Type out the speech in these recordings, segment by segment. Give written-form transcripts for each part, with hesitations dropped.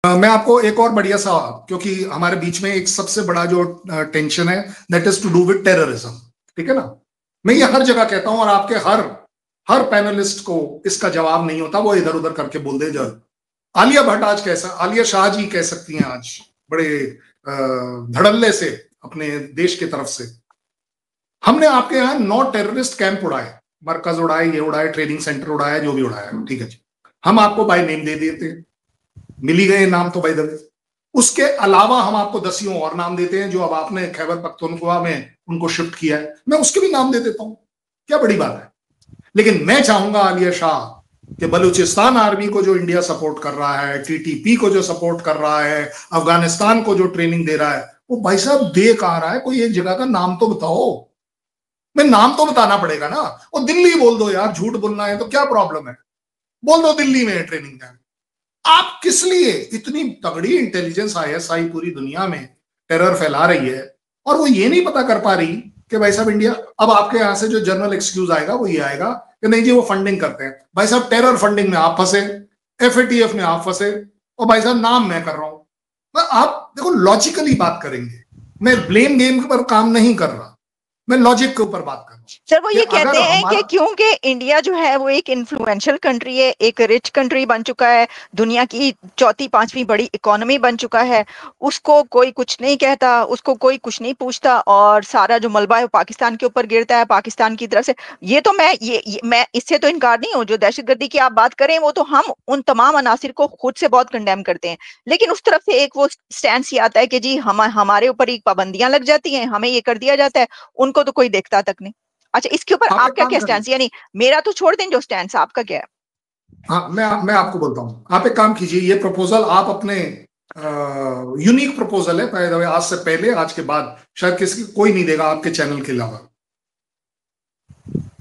मैं आपको एक और बढ़िया सा, क्योंकि हमारे बीच में एक सबसे बड़ा जो टेंशन है that is to do with terrorism, ठीक है ना। मैं ये हर जगह कहता हूं और आपके हर हर पैनलिस्ट को इसका जवाब नहीं होता, वो इधर उधर करके बोल दे। जो आलिया भट्ट आज कैसा, आलिया शाह जी कह सकती हैं आज बड़े धड़ल्ले से अपने देश की तरफ से, हमने आपके यहाँ 9 टेररिस्ट कैंप उड़ाए, मरकज उड़ाए, ये उड़ाए, ट्रेनिंग सेंटर उड़ाया, जो भी उड़ाया, ठीक है जी। हम आपको बाय नेम दे देते, मिली गए नाम तो बाय द वे। उसके अलावा हम आपको 10 और नाम देते हैं जो अब आपने खैबर पख्तूनख्वा में उनको शिफ्ट किया है, मैं उसके भी नाम दे देता हूं, क्या बड़ी बात है। लेकिन मैं चाहूंगा आलिया शाह कि बलूचिस्तान आर्मी को जो इंडिया सपोर्ट कर रहा है, टीटीपी को जो सपोर्ट कर रहा है, अफगानिस्तान को जो ट्रेनिंग दे रहा है, वो भाई साहब दे कहां रहा है, कोई एक जगह का नाम तो बताओ। मैं नाम तो बताना पड़ेगा ना। वो दिल्ली बोल दो यार, झूठ बोलना है तो क्या प्रॉब्लम है, बोल दो दिल्ली में ट्रेनिंग कैंप। आप किस लिए इतनी तगड़ी इंटेलिजेंस आईएसआई पूरी दुनिया में टेरर फैला रही है और वो ये नहीं पता कर पा रही कि भाई साहब इंडिया, अब आपके यहां से जो जनरल एक्सक्यूज आएगा वो ये आएगा कि नहीं जी वो फंडिंग करते हैं। भाई साहब टेरर फंडिंग में आप फंसे, एफएटीएफ में आप फंसे, और भाई साहब नाम मैं कर रहा हूं। आप देखो लॉजिकली बात करेंगे, मैं ब्लेम गेम पर काम नहीं कर रहा, मैं लॉजिक के ऊपर बात कर रहा हूं। सर वो ये कहते हैं कि क्योंकि इंडिया जो है वो एक इन्फ्लुएंशियल कंट्री है, एक रिच कंट्री बन चुका है, दुनिया की चौथी पांचवी बड़ी इकोनॉमी बन चुका है, उसको कोई कुछ नहीं कहता, उसको कोई कुछ नहीं पूछता, और सारा जो मलबा है वो पाकिस्तान के ऊपर गिरता है पाकिस्तान की तरफ से। ये तो मैं इससे तो इनकार नहीं हूँ, जो दहशतगर्दी की आप बात करें वो तो हम उन तमाम अनासिर को खुद से बहुत कंडेम करते हैं, लेकिन उस तरफ से एक वो स्टैंड ये आता है कि जी हमारे ऊपर एक पाबंदियां लग जाती हैं, हमें ये कर दिया जाता है, उनको तो कोई देखता तक नहीं। अच्छा, इसके ऊपर आपका क्या स्टैंड, यानी मेरा तो छोड़ दें, जो स्टैंड आपका क्या है? हाँ, मैं आपको बोलता हूं, आप एक काम कीजिए, ये प्रपोजल आप अपने यूनिक प्रपोजल है, बाय द वे, आज से पहले आज के बाद शायद किसी कोई नहीं देगा आपके चैनल के अलावा।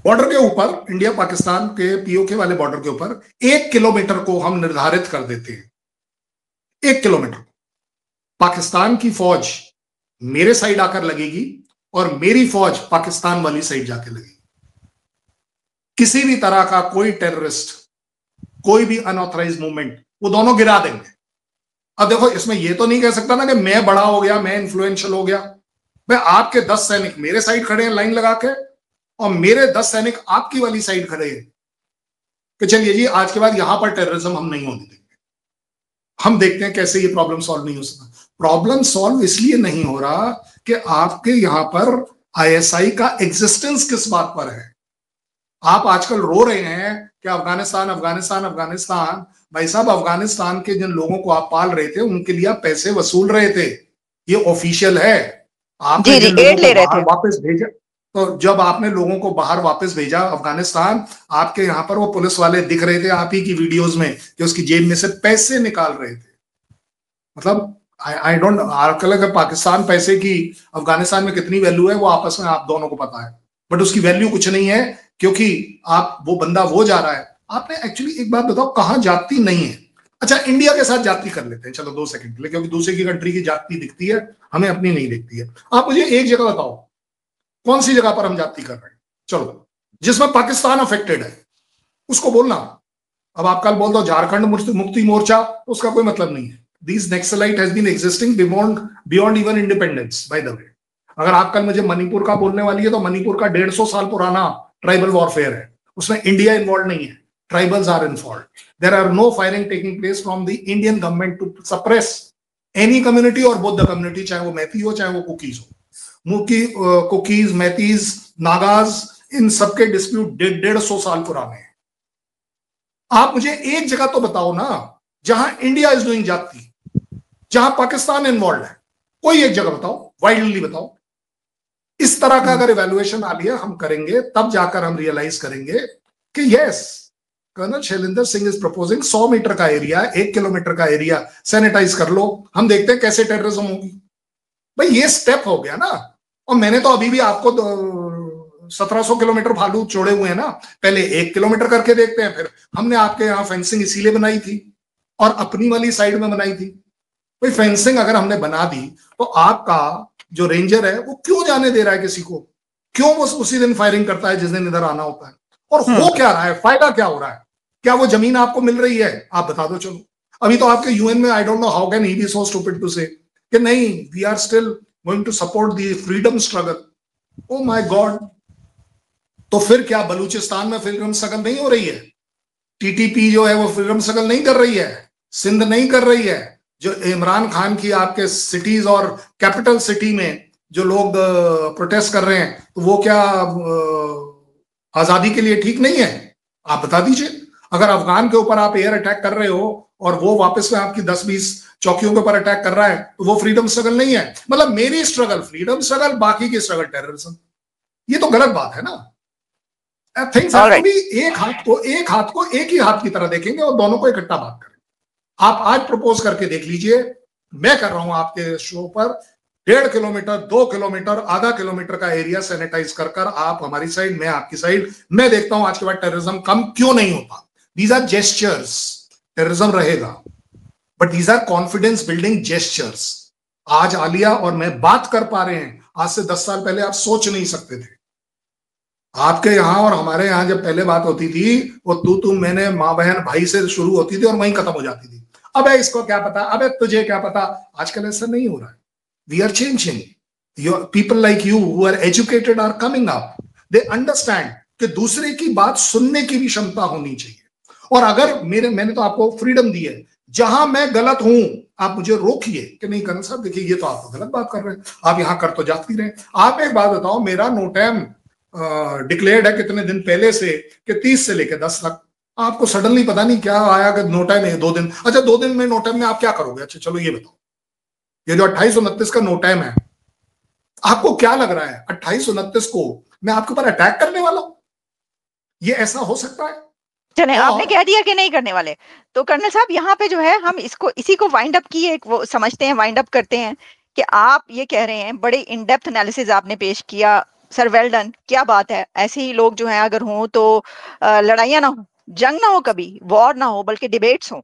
बॉर्डर के ऊपर, इंडिया पाकिस्तान के पीओके वाले बॉर्डर के ऊपर 1 किलोमीटर को हम निर्धारित कर देते हैं। 1 किलोमीटर पाकिस्तान की फौज मेरे साइड आकर लगेगी और मेरी फौज पाकिस्तान वाली साइड जाके लगेगी। किसी भी तरह का कोई टेररिस्ट, कोई भी अनऑथराइज मूवमेंट, वो दोनों गिरा देंगे। अब देखो इसमें ये तो नहीं कह सकता ना कि मैं बड़ा हो गया, मैं इन्फ्लुएंशियल हो गया। भाई आपके 10 सैनिक मेरे साइड खड़े हैं लाइन लगा के, और मेरे 10 सैनिक आपकी वाली साइड खड़े हैं कि चलिए जी आज के बाद यहां पर टेररिज्म हम नहीं होने देंगे, हम देखते हैं कैसे ये प्रॉब्लम सॉल्व नहीं हो सकता। प्रॉब्लम सॉल्व इसलिए नहीं हो रहा कि आपके यहां पर आईएसआई का एग्जिस्टेंस किस बात पर है। आप आजकल रो रहे हैं कि अफगानिस्तान अफगानिस्तान अफगानिस्तान। भाई साहब अफगानिस्तान के जिन लोगों को आप पाल रहे थे उनके लिए आप पैसे वसूल रहे थे, ये ऑफिशियल है। आपने जिन लोगों को बाहर वापस भेजा, तो जब आपने लोगों को बाहर वापस भेजा अफगानिस्तान, आपके यहाँ पर वो पुलिस वाले दिख रहे थे आप ही की वीडियोज में कि उसकी जेब में से पैसे निकाल रहे थे। मतलब आई डोंट, आपका पाकिस्तान पैसे की अफगानिस्तान में कितनी वैल्यू है वो आपस में आप दोनों को पता है, बट उसकी वैल्यू कुछ नहीं है क्योंकि आप वो बंदा वो जा रहा है। आपने एक्चुअली एक बात बताओ, कहां जाति नहीं है। अच्छा इंडिया के साथ जाति कर लेते हैं, चलो 2 सेकंड के लिए, क्योंकि दूसरे की कंट्री की जाति दिखती है, हमें अपनी नहीं दिखती है। आप मुझे एक जगह बताओ कौन सी जगह पर हम जाति कर रहे हैं, चलो जिसमें पाकिस्तान अफेक्टेड है उसको बोलना। अब आप कल बोल दो झारखंड मुक्ति मोर्चा, उसका कोई मतलब नहीं है। This Naxalite has been existing beyond even independence by the way. अगर आप कल मुझे मणिपुर का बोलने वाली है तो मणिपुर का 150 साल पुराना ट्राइबल वॉरफेयर है, उसमें इंडिया इन्वॉल्व नहीं है, tribals are involve. There are no firing taking place from the Indian government to suppress any community और बोथ द कम्युनिटी, चाहे वो मैथी हो चाहे वो कुकीज हो। कुकीज, मैथीज, नागाज, इन सबके डिस्प्यूट 150 साल पुराने हैं। आप मुझे एक जगह तो बताओ ना जहां इंडिया इज डूइंग जाति, जहां पाकिस्तान इन्वॉल्व है, कोई एक जगह बताओ, वाइडली बताओ। इस तरह का अगर इवैल्यूएशन आ लिया हम करेंगे, तब जाकर हम रियलाइज करेंगे कि yes, colonel Shailendra Singh is proposing 100 metre का एरिया, 1 किलोमीटर का एरिया सैनिटाइज कर लो, हम देखते हैं कैसे टेररिज्म होगी। भाई ये स्टेप हो गया ना। और मैंने तो अभी भी आपको 1700 किलोमीटर भालू छोड़े हुए हैं ना, पहले 1 किलोमीटर करके देखते हैं। फिर हमने आपके यहाँ फेंसिंग इसीलिए बनाई थी और अपनी वाली साइड में बनाई थी। भाई फेंसिंग अगर हमने बना दी तो आपका जो रेंजर है वो क्यों जाने दे रहा है किसी को, क्यों वो उसी दिन फायरिंग करता है जिस दिन इधर आना होता है। और हो क्या रहा है, फायदा क्या हो रहा है, क्या वो जमीन आपको मिल रही है, आप बता दो। चलो अभी तो आपके यूएन में I don't know how can he be so stupid to say कि नहीं we are still going to support the freedom struggle. Oh my God, तो फिर क्या बलूचिस्तान में फ्रीडम स्ट्रगल नहीं हो रही है? टीटीपी जो है वो फ्रीडम स्ट्रगल नहीं कर रही है? सिंध नहीं कर रही है? जो इमरान खान की आपके सिटीज और कैपिटल सिटी में जो लोग प्रोटेस्ट कर रहे हैं, तो वो क्या आजादी के लिए ठीक नहीं है? आप बता दीजिए। अगर अफगान के ऊपर आप एयर अटैक कर रहे हो और वो वापस में आपकी 10-20 चौकियों के ऊपर अटैक कर रहा है, तो वो फ्रीडम स्ट्रगल नहीं है? मतलब मेरी स्ट्रगल फ्रीडम स्ट्रगल, बाकी की स्ट्रगल टेररिज्म। ये तो गलत बात है ना। थिंग्स हैव टू बी, एक हाथ को एक ही हाथ की तरह देखेंगे और दोनों को इकट्ठा बात करें। आप आज प्रपोज करके देख लीजिए, मैं कर रहा हूं आपके शो पर 1.5 किलोमीटर 2 किलोमीटर आधा किलोमीटर का एरिया सैनिटाइज कर कर, आप हमारी साइड मैं आपकी साइड, मैं देखता हूं आज के बाद टेररिज्म कम क्यों नहीं होता। दीज आर जेस्चर्स, टेररिज्म रहेगा but these are confidence building gestures. आज आलिया और मैं बात कर पा रहे हैं, आज से 10 साल पहले आप सोच नहीं सकते थे। आपके यहां और हमारे यहां जब पहले बात होती थी वो तू मैंने माँ बहन भाई से शुरू होती थी और वहीं खत्म हो जाती थी। अबे इसको क्या पता, अबे तुझे क्या पता। आजकल ऐसा नहीं हो रहा है। We are changing. Your people like you who are educated are coming up, they understand कि दूसरे की बात सुनने की भी क्षमता होनी चाहिए। और अगर मैंने तो आपको फ्रीडम दी है, जहां मैं गलत हूं आप मुझे रोकिए कि नहीं कर्नल साहब देखिए ये तो आप गलत बात कर रहे हैं, आप यहां कर तो जाती रहे। आप एक बात बताओ, मेरा नो टाइम डिक्लेयर्ड है कितने दिन पहले से कि 30 से लेकर 10 तक। आपको सडनली पता नहीं क्या आया कि नो टाइम है 2 दिन। अच्छा 2 दिन में नो टाइम में आप क्या करोगे? अच्छा चलो ये बताओ, ये जो 28-29 का नो टाइम है, आपको क्या लग रहा है 28-29 को मैं आपके ऊपर अटैक करने वाला हूं? ये ऐसा हो सकता है? चले आपने कह दिया कि नहीं करने वाले, तो कर्नल साहब यहाँ पे जो है हम इसी को वाइंड अप की एक वो समझते हैं, वाइंड अप करते हैं कि आप ये कह रहे हैं, बड़े इन डेप्थ एनालिसिस आपने पेश किया। सर वेल डन, क्या बात है। ऐसे ही लोग जो हैं अगर हों तो लड़ाइयाँ ना हो, जंग ना हो, कभी वॉर ना हो, बल्कि डिबेट्स हो।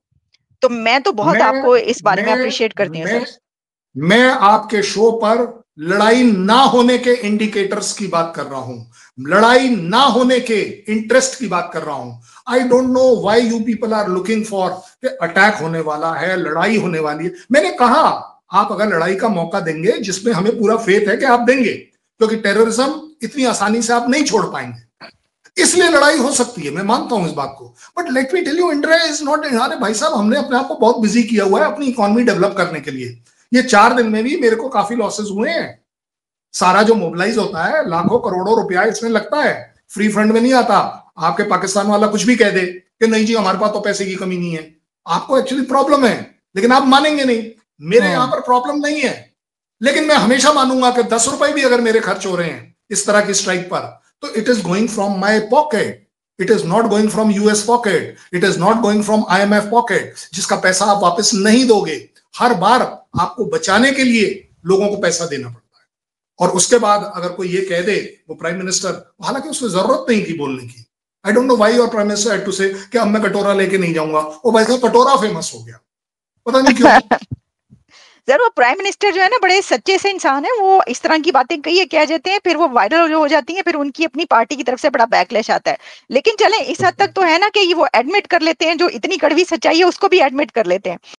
तो मैं तो बहुत मैं आपको इस बारे में मैं अप्रिशिएट करती हूँ मैं सर। मैं आपके शो पर लड़ाई ना होने के इंडिकेटर्स की बात कर रहा हूं, लड़ाई ना होने के इंटरेस्ट की बात कर रहा हूं। I don't know why you people are looking for attack होने वाला है, लड़ाई होने वाली है। मैंने कहा आप अगर लड़ाई का मौका देंगे, जिसमें हमें पूरा फेथ है कि आप देंगे, क्योंकि टेररिज्म इतनी आसानी से आप नहीं छोड़ पाएंगे, इसलिए लड़ाई हो सकती है, मैं मानता हूं इस बात को। But let me tell you, India is not, अरे भाई साहब हमने अपने आप को बहुत बिजी किया हुआ है अपनी इकोनॉमी डेवलप करने के लिए। ये 4 दिन में भी मेरे को काफी लॉसेस हुए हैं। सारा जो मोबिलाइज होता है लाखों करोड़ों रुपया इसमें लगता है, फ्री फंड में नहीं आता। आपके पाकिस्तान वाला कुछ भी कह दे कि नहीं जी हमारे पास तो पैसे की कमी नहीं है, आपको एक्चुअली प्रॉब्लम है, लेकिन आप मानेंगे नहीं। मेरे यहां पर प्रॉब्लम नहीं है, लेकिन मैं हमेशा मानूंगा कि 10 रुपए भी अगर मेरे खर्च हो रहे हैं इस तरह की स्ट्राइक पर, तो it is going from my pocket, it is not going from US pocket, it is not going from IMF pocket, जिसका पैसा आप वापस नहीं दोगे। हर बार आपको बचाने के लिए लोगों को पैसा देना पड़ता है। और उसके बाद अगर कोई ये कह दे, वो प्राइम मिनिस्टर, हालांकि उसको जरूरत नहीं थी बोलने की, I don't know why your prime minister had to say कि अब मैं कटोरा लेके नहीं जाऊंगा। वो भाई साहब कटोरा फेमस हो गया, पता नहीं क्यों। सर वो प्राइम मिनिस्टर जो है ना बड़े सच्चे से इंसान है, वो इस तरह की बातें कही कह जाते हैं, फिर वो वायरल हो जाती हैं, फिर उनकी अपनी पार्टी की तरफ से बड़ा बैकलैश आता है। लेकिन चलें इस हद तक तो है ना कि ये वो एडमिट कर लेते हैं, जो इतनी कड़वी सच्चाई है उसको भी एडमिट कर लेते हैं।